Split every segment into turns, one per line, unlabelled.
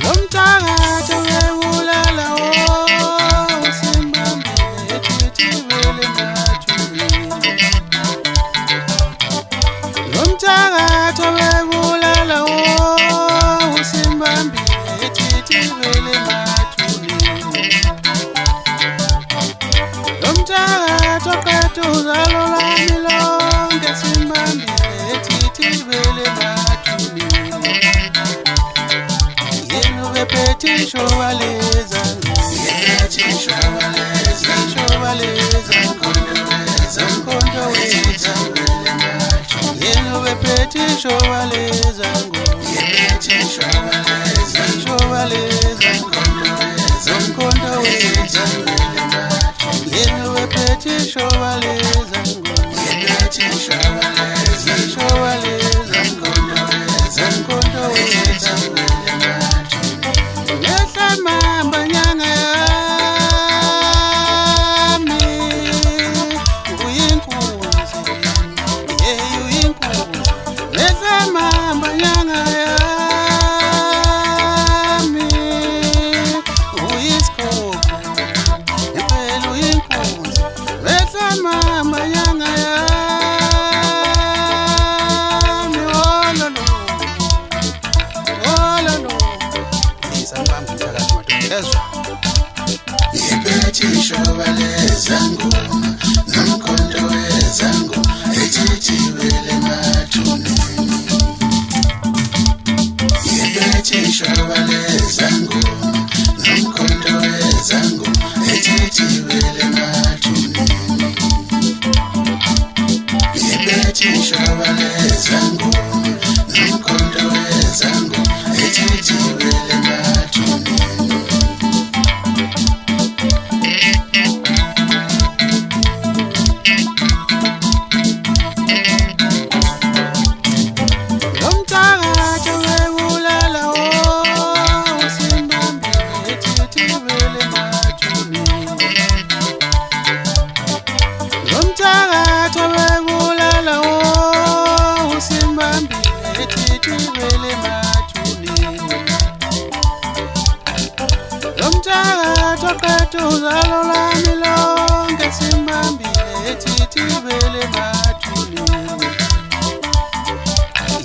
Lomthakathi webulala usimbambile ethithibele mathulile. Lomthakathi webulala usimbambile ethithibele mathulile. Lomthakathi oqeda uzalo lwami lonke simbambile ethithibele mathulile. Bephethe shobaleza mkhonto wethu yena bephethe shobaleza mkhonto wethu yena bephethe shobaleza mkhonto wethu. Mamba nyanga yami uyinkunzi uyinkunzi. Lesa mamba nyanga yami uyisikhozi impela uyinkunzi. Lesa mamba nyanga yami ololo
Yephethe shobaleza ngoma nomkhonto wezangu ethithibele mathuneni. Yephethe shobaleza ngoma nomkhonto wezangu ethithibele mathuneni. Yephethe shobaleza ngoma nomkhonto wezangu ethithibele mathuneni.
Lomthakathi webulala usimbambile ethithibele mathulile. Lomthakathi oqeda uzalo lwami lonke simbambile ethithibele mathulile.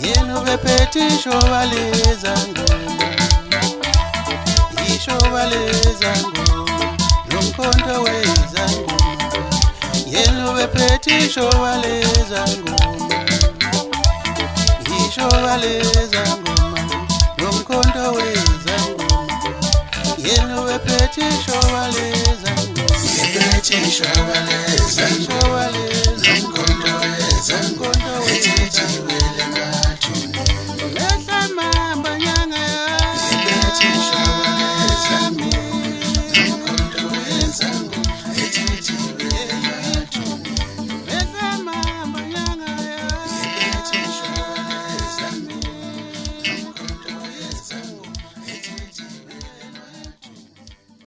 Yena bephethe shobaleza ngoma ishobaleza ngoma nomkhonto wezangoma. Yena bephethe shobaleza ngoma ishobaleza ngoma nomkhonto wezangoma. Yena bephethe shobaleza ngoma
Yephethe shobaleza ngoma nomkhonto wezangu ethithibele